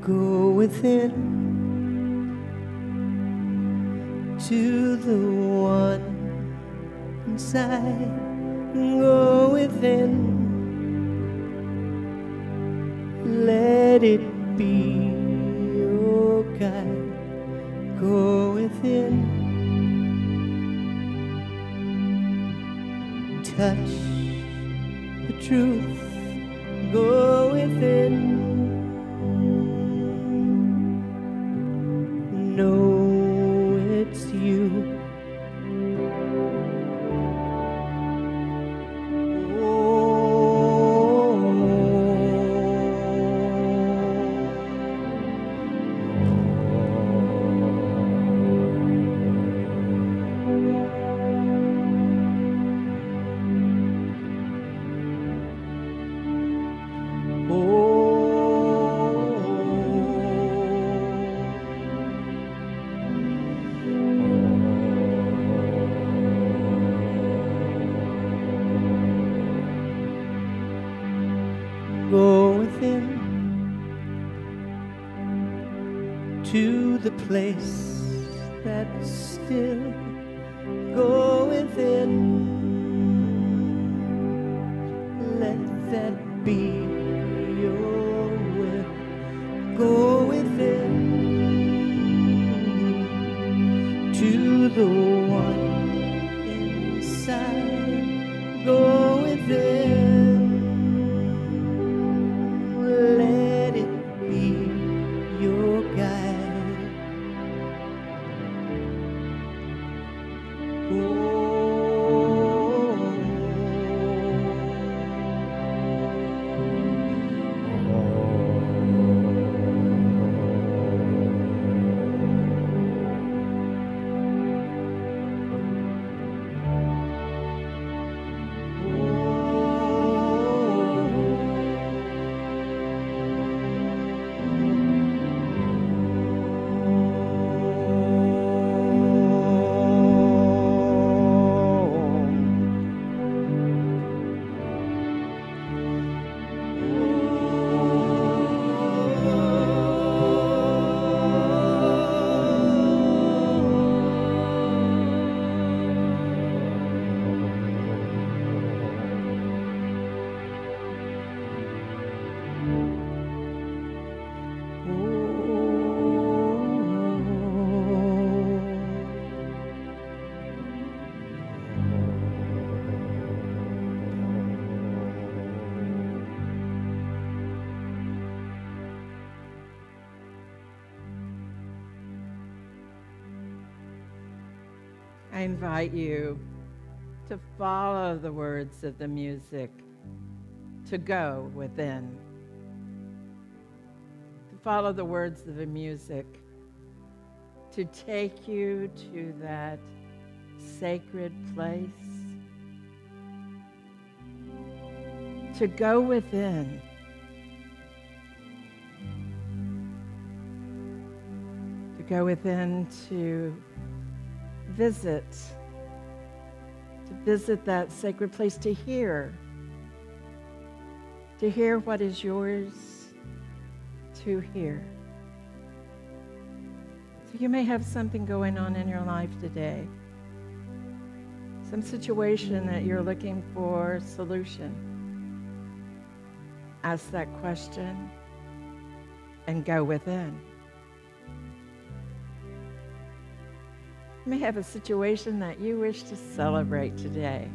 Go within to the one inside. Go within, let it be your guide. Go within, touch the truth. Go within, know it's you. Go within to the place that's still. Go within, let that be your will. Go within to the one inside. Go within. Let it be your guide. I invite you to follow the words of the music, to go within, to follow the words of the music, to take you to that sacred place, to go within. To go within to visit that sacred place, to hear what is yours to hear. So you may have something going on in your life today, some situation that you're looking for a solution. Ask that question and go within. You may have a situation that you wish to celebrate today.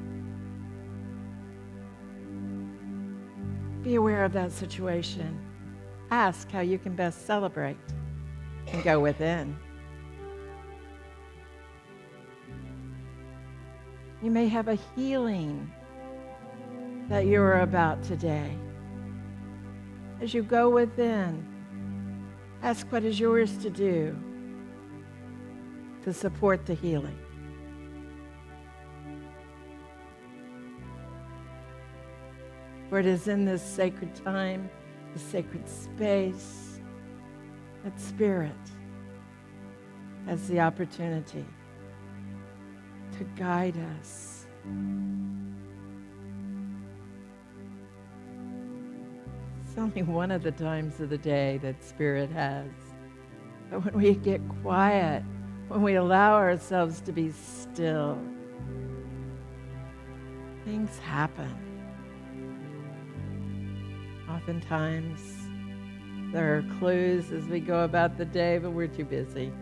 Be aware of that situation. Ask how you can best celebrate and go within. You may have a healing that you're about today. As you go within, ask what is yours to do to support the healing. For it is in this sacred time, the sacred space, that Spirit has the opportunity to guide us. It's only one of the times of the day that Spirit has. But when we get quiet, when we allow ourselves to be still, things happen. Oftentimes, there are clues as we go about the day, but we're too busy.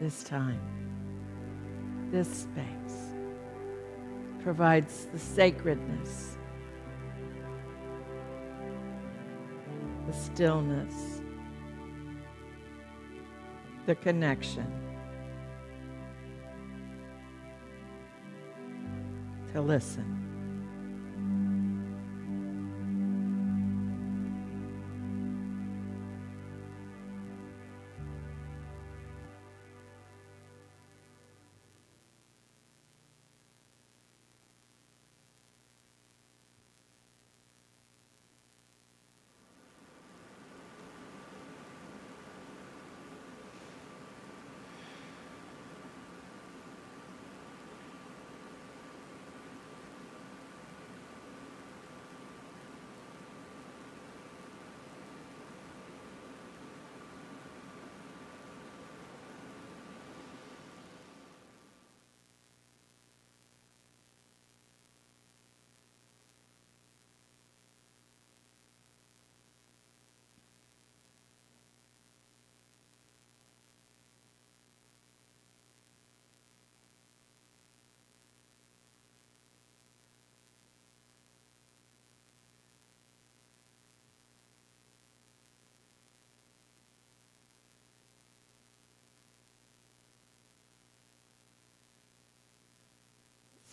This time, this space provides the sacredness, the stillness, the connection to listen.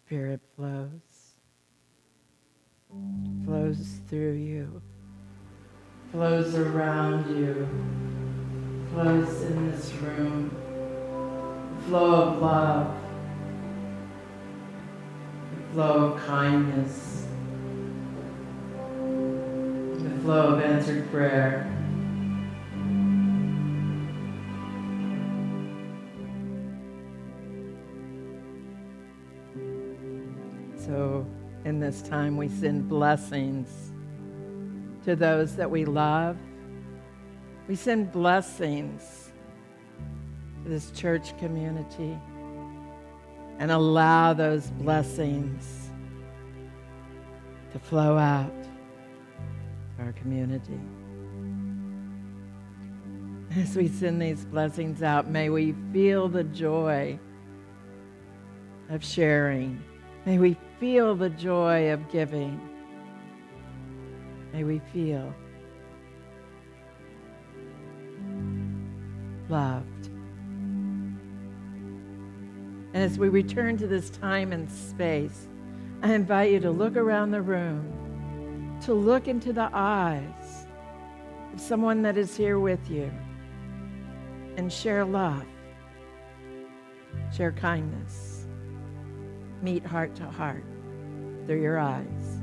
Spirit flows through you, flows around you, flows in this room, the flow of love, the flow of kindness, the flow of answered prayer. So in this time, we send blessings to those that we love. We send blessings to this church community and allow those blessings to flow out to our community. As we send these blessings out, may we feel the joy of sharing. May we feel the joy of giving. May we feel loved. And as we return to this time and space, I invite you to look around the room, to look into the eyes of someone that is here with you, and share love, share kindness. Meet heart to heart through your eyes.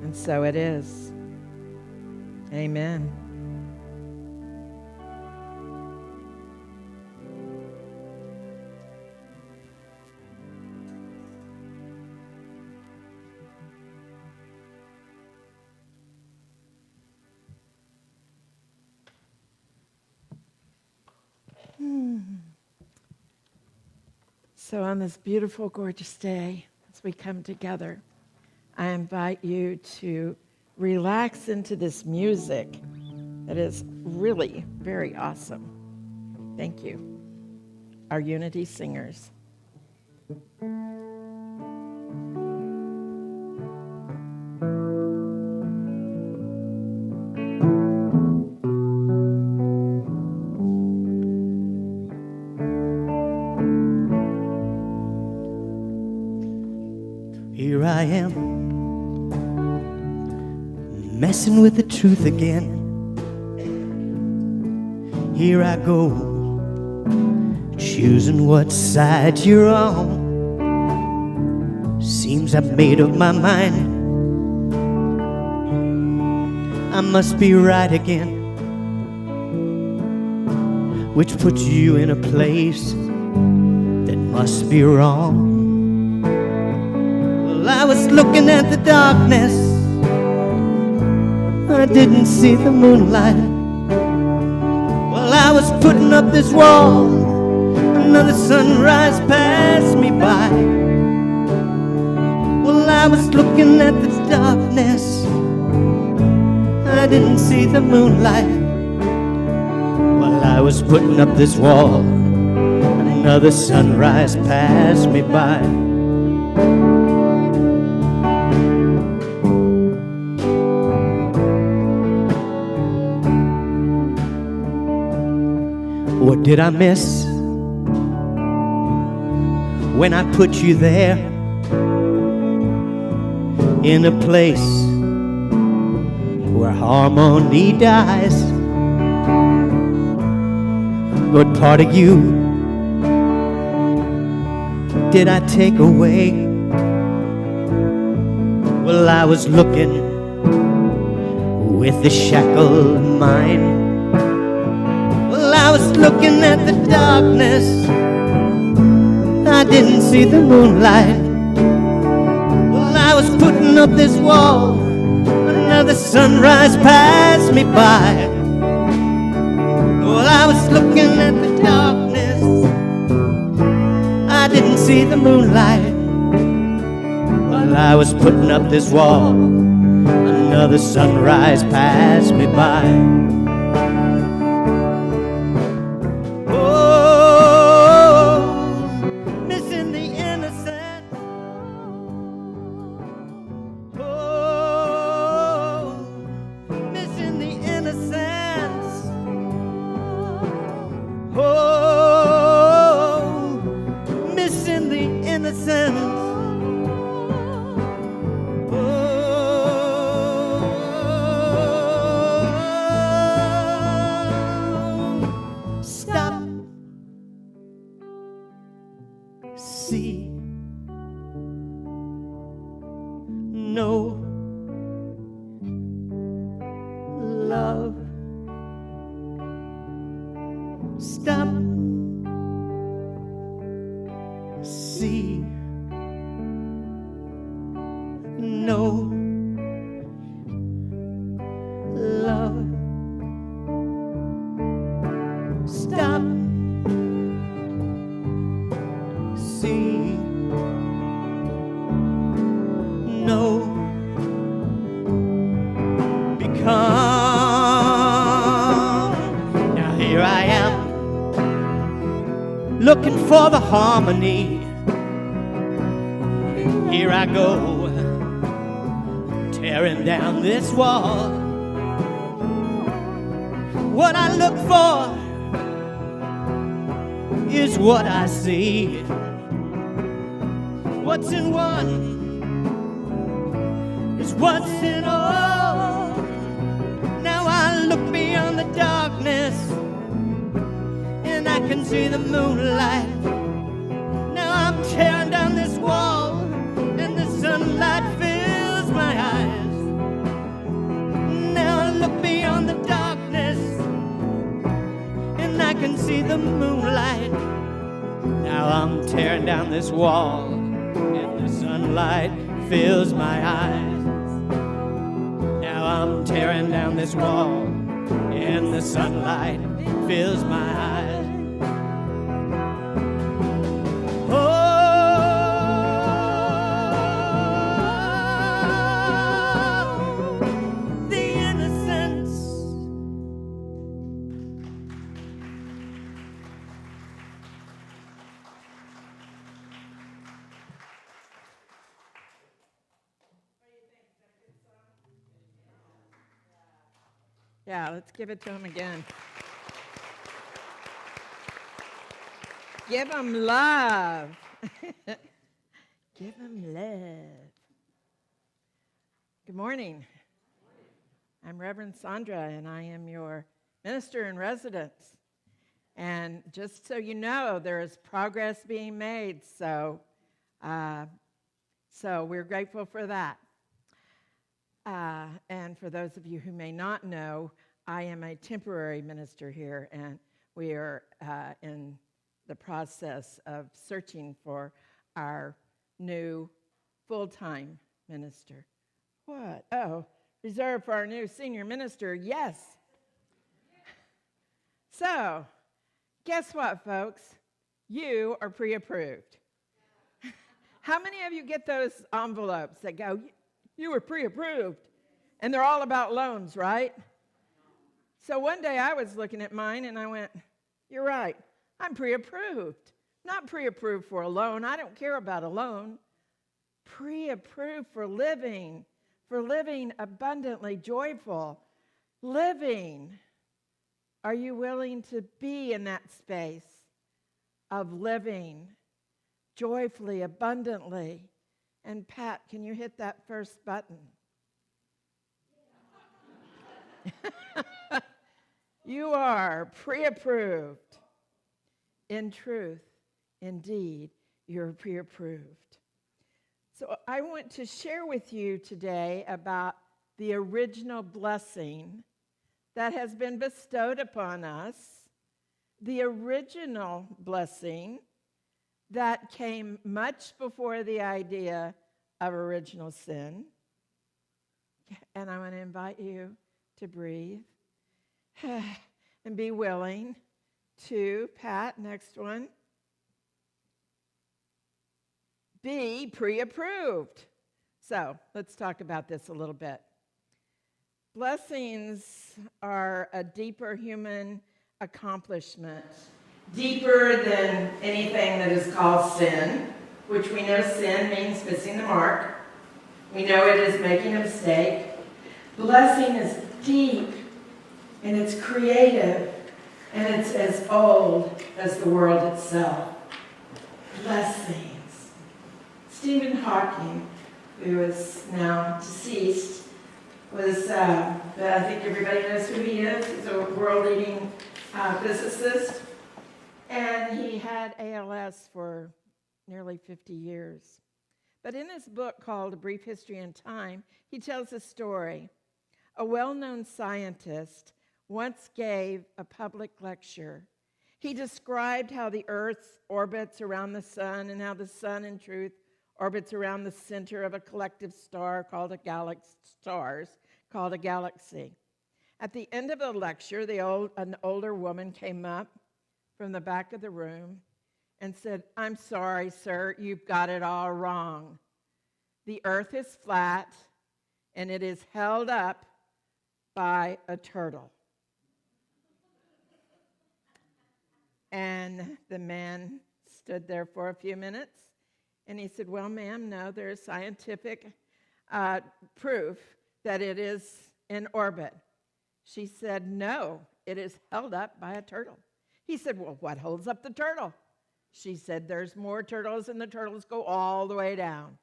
And so it is. Amen. So on this beautiful, gorgeous day, as we come together, I invite you to relax into this music that is really very awesome. Thank you. Our Unity Singers. Here I am, messing with the truth again. Here I go, choosing what side you're on. Seems I've made up my mind, I must be right again, which puts you in a place that must be wrong. I was looking at the darkness didn't see the moonlight. While I was putting up this wall, another sunrise passed me by. Well, I was looking at the darkness, I didn't see the moonlight. While I was putting up this wall, another sunrise passed me by. What did I miss when I put you there in a place where harmony dies? What part of you did I take away? Well, I was looking with the shackled mind. Well, I was looking at the darkness, I didn't see the moonlight. Well, I was putting up this wall, another sunrise passed me by. Well, I was looking at the darkness, I didn't see the moonlight. While I was putting up this wall, another sunrise passed me by. See, no love. Stop, see, no love. Stop, see, no, become. Now here I am, looking for the harmony. Here I go, tearing down this wall. What I look for is what I see. What's in one is what's in all. Now I look beyond the darkness and I can see the moonlight. Now I'm tearing down this wall and the sunlight fills my eyes. Now I look beyond the darkness and I can see the moonlight. Now I'm tearing down this wall and the sunlight fills my eyes. Now I'm tearing down this wall and the sunlight fills my eyes. Oh, the innocence. Yeah, let's give it to him again. Give him love. Give him love. Good morning. I'm Reverend Sondra, and I am your minister in residence. And just so you know, there is progress being made, so we're grateful for that. And for those of you who may not know, I am a temporary minister here, and we are in the process of searching for our new full-time minister. What? Oh, reserved for our new senior minister, yes. So, guess what, folks? You are pre-approved. How many of you get those envelopes that go, you were pre-approved? And they're all about loans, right? So one day I was looking at mine and I went, you're right, I'm pre-approved. Not pre-approved for a loan. I don't care about a loan. Pre-approved for living abundantly joyful, living. Are you willing to be in that space of living joyfully, abundantly? And Pat, can you hit that first button? You are pre-approved. In truth, indeed, you're pre-approved. So I want to share with you today about the original blessing that has been bestowed upon us, the original blessing that came much before the idea of original sin. And I want to invite you to breathe and be willing to, Pat, next one, be pre-approved. So let's talk about this a little bit. Blessings are a deeper human accomplishment, deeper than anything that is called sin, which we know sin means missing the mark. We know it is making a mistake. Blessing is deep, and it's creative, and it's as old as the world itself. Blessings. Stephen Hawking, who is now deceased, was, I think everybody knows who he is. He's a world-leading physicist, and he had ALS for nearly 50 years. But in his book called A Brief History in Time, he tells a story. A well-known scientist once gave a public lecture. He described how the Earth orbits around the sun and how the sun, in truth, orbits around the center of a collective star called a galaxy. At the end of the lecture, an older woman came up from the back of the room and said, "I'm sorry, sir, you've got it all wrong. The Earth is flat, and it is held up by a turtle." And the man stood there for a few minutes, and he said, "Well, ma'am, no, there's scientific proof that it is in orbit." She said, "No, it is held up by a turtle." He said, "Well, what holds up the turtle?" She said, "There's more turtles, and the turtles go all the way down."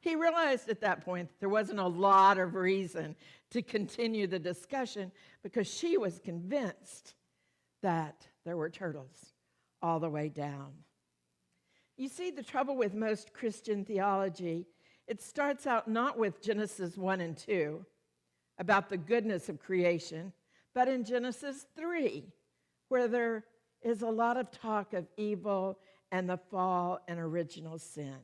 He realized at that point that there wasn't a lot of reason to continue the discussion because she was convinced that there were turtles all the way down. You see, the trouble with most Christian theology, it starts out not with Genesis 1 and 2, about the goodness of creation, but in Genesis 3, where there is a lot of talk of evil and the fall and original sin.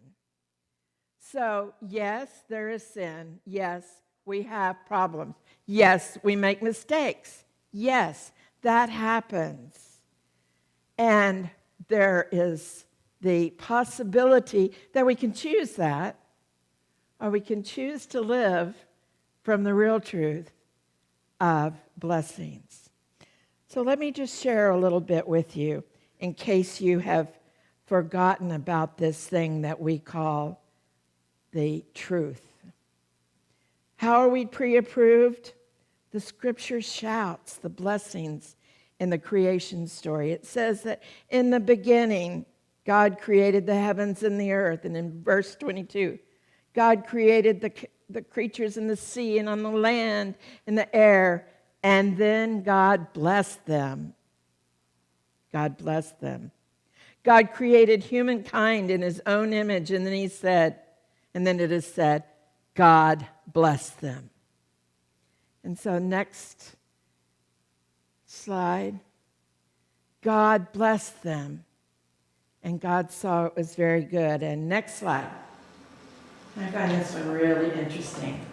So, yes, there is sin. Yes, we have problems. Yes, we make mistakes. Yes, that happens. And there is the possibility that we can choose that, or we can choose to live from the real truth of blessings. So let me just share a little bit with you in case you have forgotten about this thing that we call the truth. How are we pre-approved? The scripture shouts the blessings in the creation story. It says that in the beginning, God created the heavens and the earth. And in verse 22, God created the creatures in the sea and on the land and the air. And then God blessed them. God blessed them. God created humankind in his own image. And then he said, and then it is said, God blessed them. And so next slide. God blessed them. And God saw it was very good. And next slide. I find this one really interesting.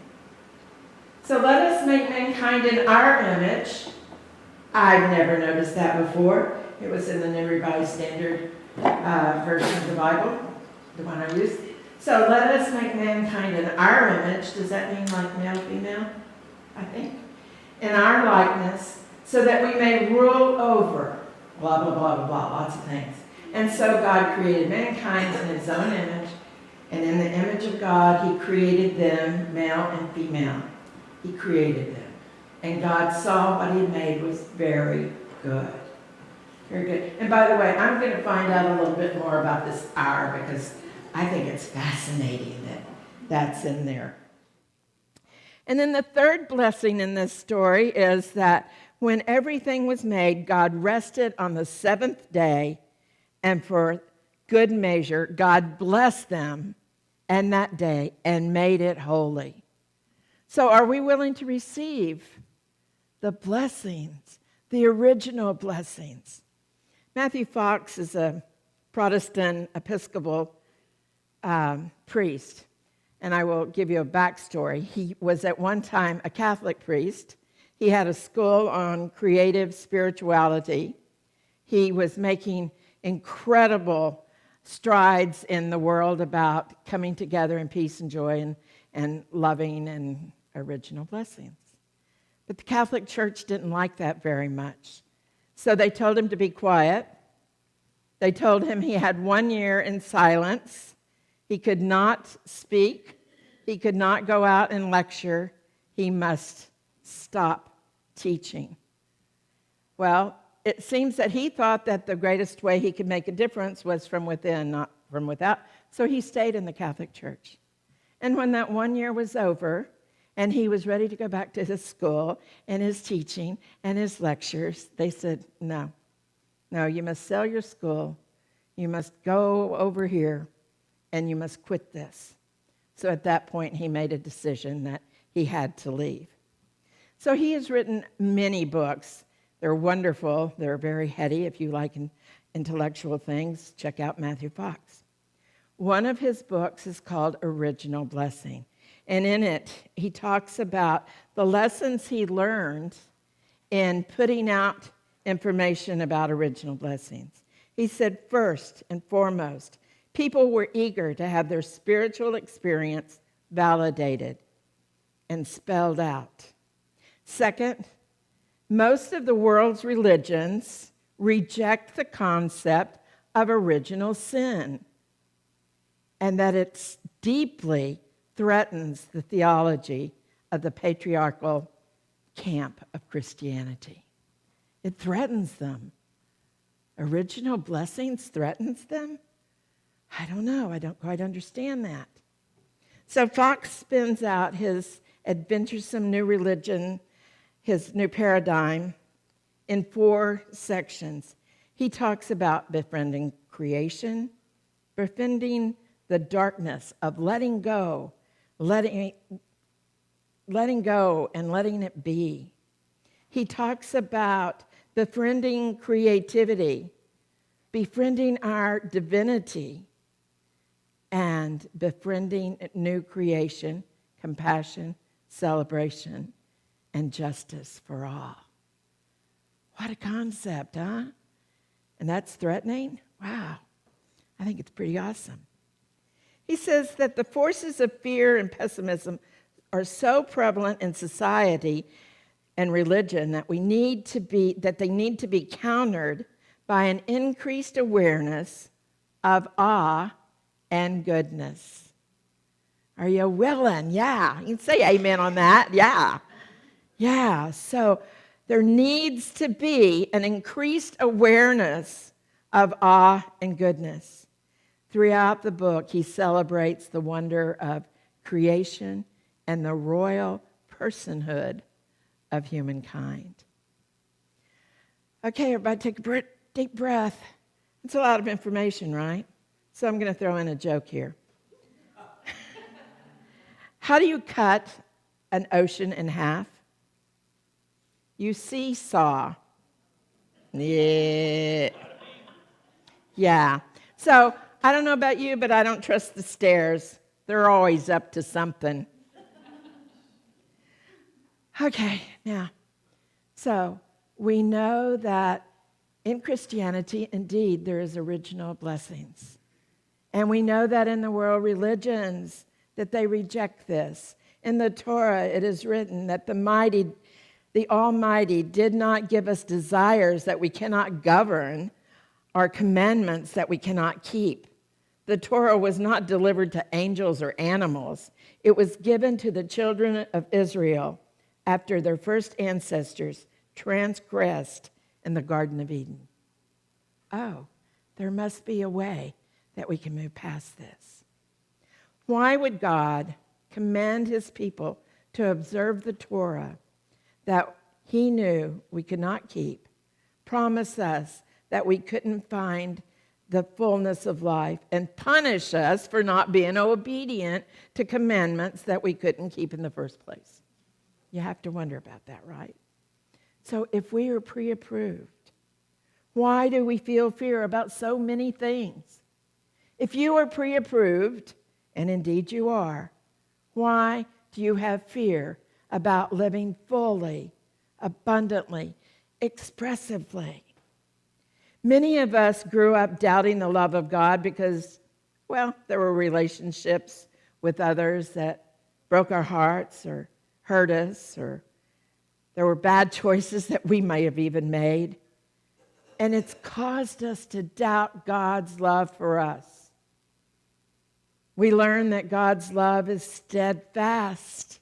So let us make mankind in our image. I've never noticed that before. It was in the New Revised Standard version of the Bible, the one I used. So let us make mankind in our image. Does that mean like male, female? I think. In our likeness, so that we may rule over blah, blah, blah, blah, blah, lots of things. And so God created mankind in his own image, and in the image of God, he created them, male and female. He created them. And God saw what he made was very good. Very good. And by the way, I'm going to find out a little bit more about this hour because I think it's fascinating that that's in there. And then the third blessing in this story is that when everything was made, God rested on the seventh day, and for good measure, God blessed them and that day and made it holy. So are we willing to receive the blessings, the original blessings? Matthew Fox is a Protestant Episcopal priest, and I will give you a backstory. He was at one time a Catholic priest. He had a school on creative spirituality. He was making incredible strides in the world about coming together in peace and joy and loving and original blessings. But the Catholic Church didn't like that very much. So they told him to be quiet. They told him he had 1 year in silence. He could not speak. He could not go out and lecture. He must stop teaching. Well, it seems that he thought that the greatest way he could make a difference was from within, not from without. So he stayed in the Catholic Church. And when that 1 year was over, and he was ready to go back to his school and his teaching and his lectures, they said, no, you must sell your school. You must go over here, and you must quit this. So at that point, he made a decision that he had to leave. So he has written many books. They're wonderful. They're very heady. If you like intellectual things, check out Matthew Fox. One of his books is called Original Blessing. And in it, he talks about the lessons he learned in putting out information about original blessings. He said, first and foremost, people were eager to have their spiritual experience validated and spelled out. Second, most of the world's religions reject the concept of original sin, and that it deeply threatens the theology of the patriarchal camp of Christianity. It threatens them. Original blessings threatens them? I don't know. I don't quite understand that. So Fox spins out his adventuresome new religion, his new paradigm, in 4 sections. He talks about befriending creation, befriending the darkness of letting go and letting it be. He talks about befriending creativity, befriending our divinity, and befriending new creation, compassion, celebration, and justice for all. What a concept, huh? And that's threatening? Wow. I think it's pretty awesome. He says that the forces of fear and pessimism are so prevalent in society and religion that they need to be countered by an increased awareness of awe and goodness. Are you willing? Yeah. You can say amen on that. Yeah. Yeah. So there needs to be an increased awareness of awe and goodness. Throughout the book, he celebrates the wonder of creation and the royal personhood of humankind. Okay, everybody take a deep breath. It's a lot of information, right? So I'm going to throw in a joke here. How do you cut an ocean in half? You seesaw. Yeah. Yeah. So I don't know about you, but I don't trust the stairs They're always up to something. Okay, now, so we know that in Christianity, indeed, there is original blessings. And we know that in the world religions, that they reject this. In the Torah, it is written that the Almighty did not give us desires that we cannot govern or commandments that we cannot keep. The Torah was not delivered to angels or animals. It was given to the children of Israel after their first ancestors transgressed in the Garden of Eden. Oh, there must be a way that we can move past this. Why would God command his people to observe the Torah that he knew we could not keep, promise us that we couldn't find the fullness of life, and punish us for not being obedient to commandments that we couldn't keep in the first place? You have to wonder about that, right? So if we are pre-approved, why do we feel fear about so many things? If you are pre-approved, and indeed you are, why do you have fear about living fully, abundantly, expressively? Many of us grew up doubting the love of God because, well, there were relationships with others that broke our hearts or hurt us, or there were bad choices that we may have even made. And it's caused us to doubt God's love for us. We learn that God's love is steadfast.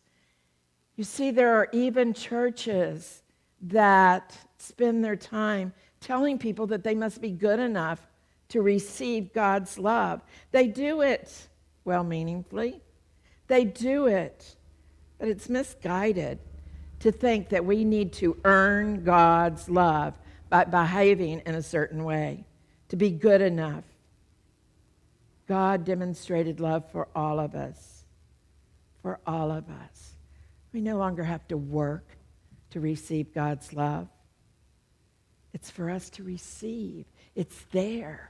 You see, there are even churches that spend their time telling people that they must be good enough to receive God's love. They do it well-meaningly. They do it, but it's misguided to think that we need to earn God's love by behaving in a certain way, to be good enough. God demonstrated love for all of us. For all of us. We no longer have to work to receive God's love. It's for us to receive. It's there.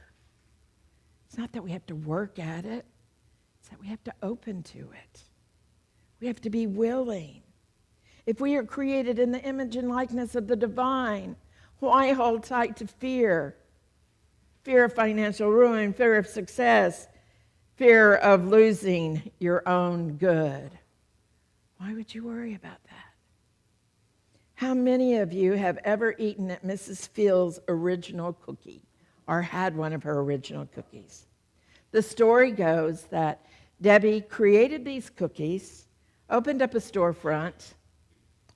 It's not that we have to work at it. It's that we have to open to it. We have to be willing. If we are created in the image and likeness of the divine, why hold tight to fear? Fear of financial ruin, fear of success, fear of losing your own good. Why would you worry about that? How many of you have ever eaten at Mrs. Field's original cookie or had one of her original cookies? The story goes that Debbie created these cookies, opened up a storefront,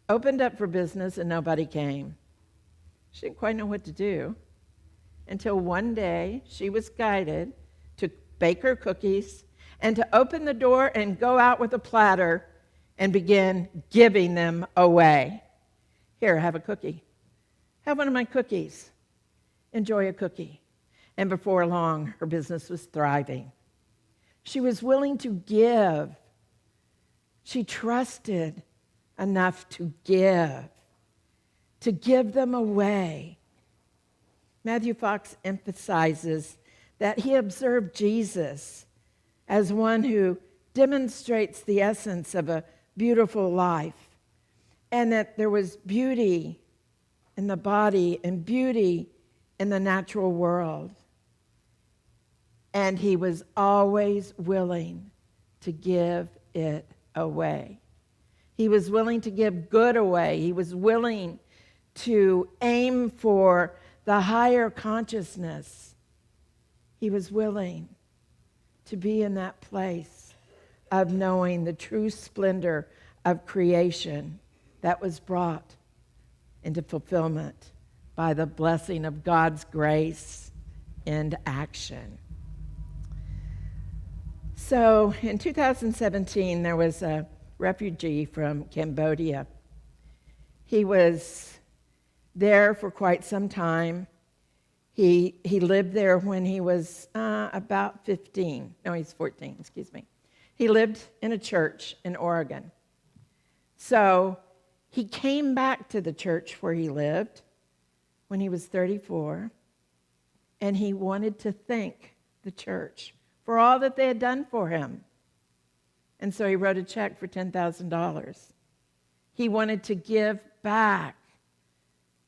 opened up for business, and nobody came. She didn't quite know what to do until one day she was guided to bake her cookies and to open the door and go out with a platter and begin giving them away. Here, have a cookie. Have one of my cookies. Enjoy a cookie. And before long, her business was thriving. She was willing to give. She trusted enough to give them away. Matthew Fox emphasizes that he observed Jesus as one who demonstrates the essence of a beautiful life, and that there was beauty in the body and beauty in the natural world. And he was always willing to give it away. He was willing to give good away. He was willing to aim for the higher consciousness. He was willing to be in that place of knowing the true splendor of creation that was brought into fulfillment by the blessing of God's grace and action. So in 2017, there was a refugee from Cambodia. He was there for quite some time. He lived there when he was about 15. No, he's 14, excuse me. He lived in a church in Oregon. So he came back to the church where he lived when he was 34, and he wanted to thank the church for all that they had done for him. And so he wrote a check for $10,000. He wanted to give back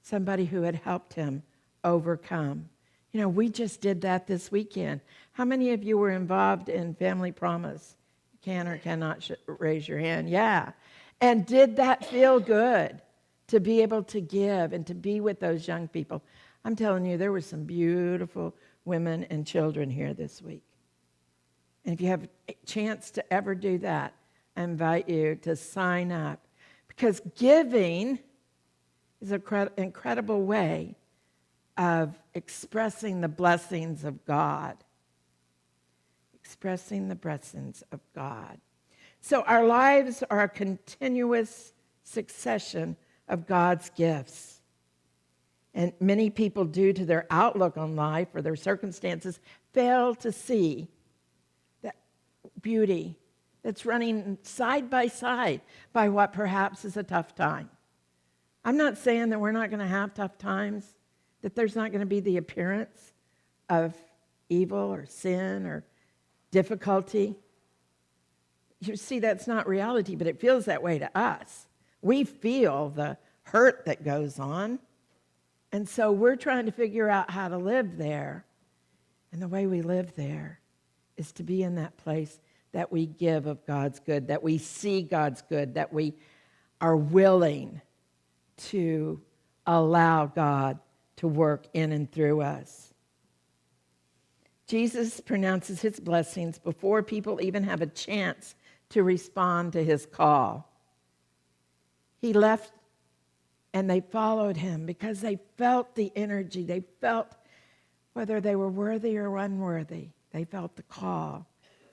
somebody who had helped him overcome. You know, we just did that this weekend. How many of you were involved in Family Promise? You can or cannot raise your hand. Yeah. And did that feel good to be able to give and to be with those young people? I'm telling you, there were some beautiful women and children here this week. And if you have a chance to ever do that, I invite you to sign up. Because giving is an incredible way of expressing the blessings of God. Expressing the blessings of God. So our lives are a continuous succession of God's gifts. And many people, due to their outlook on life or their circumstances, fail to see that beauty that's running side by side by what perhaps is a tough time. I'm not saying that we're not going to have tough times, that there's not going to be the appearance of evil or sin or difficulty. You see, that's not reality, but it feels that way to us. We feel the hurt that goes on. And so we're trying to figure out how to live there. And the way we live there is to be in that place that we give of God's good, that we see God's good, that we are willing to allow God to work in and through us. Jesus pronounces his blessings before people even have a chance to respond to his call. He left and they followed him because they felt the energy. They felt whether they were worthy or unworthy. They felt the call.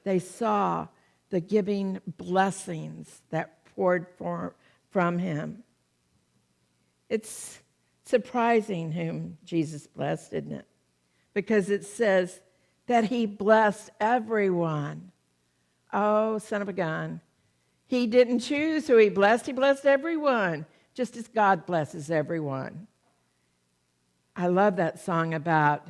They saw the giving blessings that poured from him. It's surprising whom Jesus blessed, isn't it? Because it says that he blessed everyone. Oh, son of a gun. He didn't choose who he blessed everyone, just as God blesses everyone. I love that song about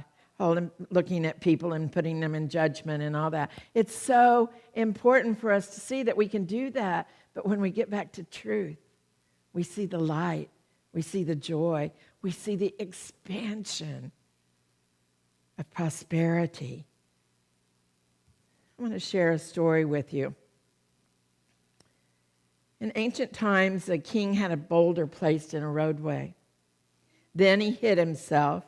looking at people and putting them in judgment and all that. It's so important for us to see that we can do that, but when we get back to truth, we see the light, we see the joy, we see the expansion of prosperity. I want to share a story with you. In ancient times, a king had a boulder placed in a roadway. Then he hid himself.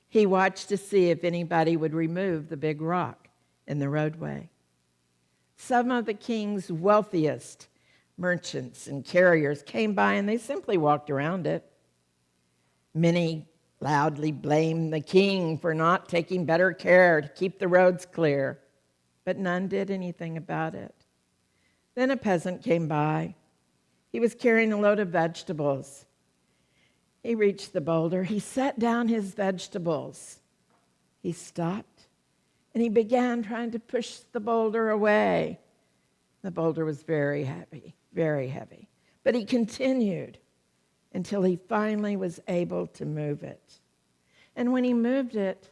He watched to see if anybody would remove the big rock in the roadway. Some of the king's wealthiest merchants and carriers came by and they simply walked around it. Many loudly blamed the king for not taking better care to keep the roads clear, but none did anything about it. Then a peasant came by. He was carrying a load of vegetables. He reached the boulder. He set down his vegetables. He stopped, and he began trying to push the boulder away. The boulder was very heavy, very heavy. But he continued until he finally was able to move it. And when he moved it,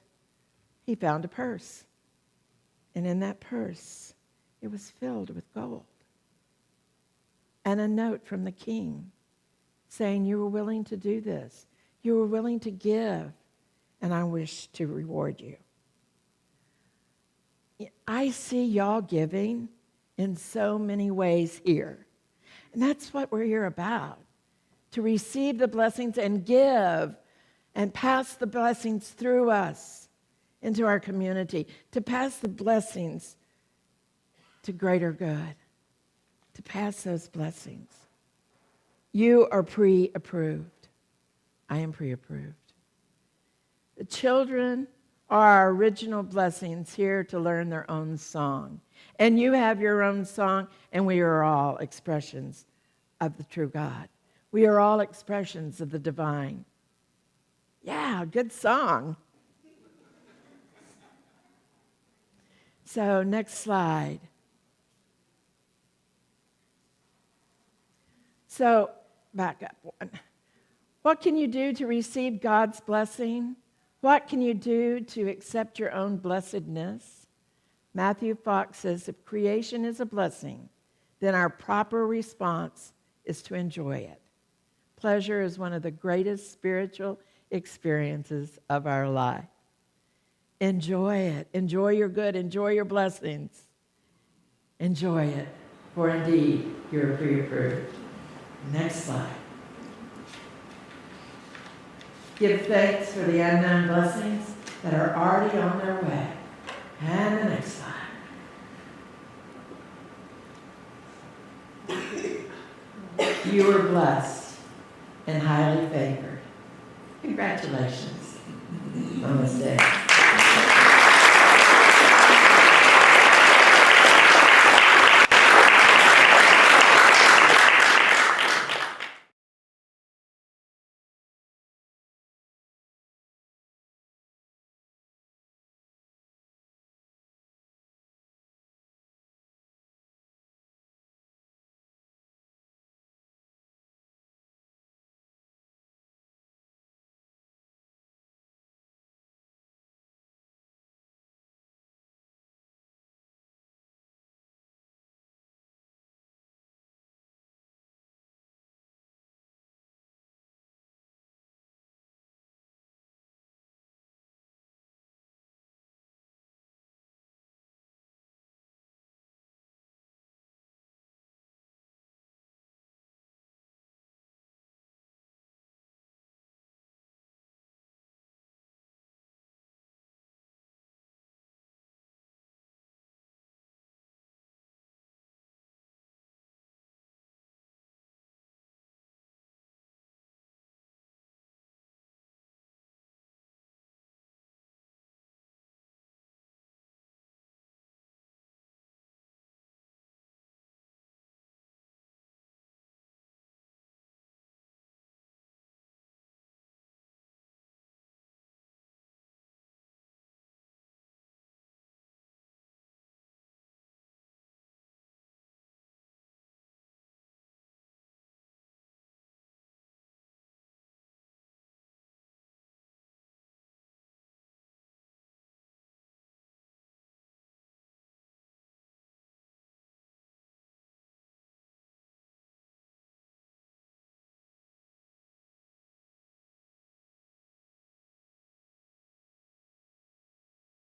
he found a purse. And in that purse, it was filled with gold. And a note from the king saying, you were willing to do this. You were willing to give, and I wish to reward you. I see y'all giving in so many ways here. And that's what we're here about, to receive the blessings and give and pass the blessings through us into our community, to pass the blessings to greater good, to pass those blessings. You are pre-approved. I am pre-approved. The children are our original blessings here to learn their own song. And you have your own song, and we are all expressions of the true God. We are all expressions of the divine. Yeah, good song. So, next slide. So, back up one. What can you do to receive God's blessing? What can you do to accept your own blessedness? Matthew Fox says, if creation is a blessing, then our proper response is to enjoy it. Pleasure is one of the greatest spiritual experiences of our life. Enjoy it. Enjoy your good. Enjoy your blessings. Enjoy it, for indeed you're pre-approved. Next slide. Give thanks for the unknown blessings that are already on their way. And the next slide. You are blessed and highly favored. Congratulations on this day.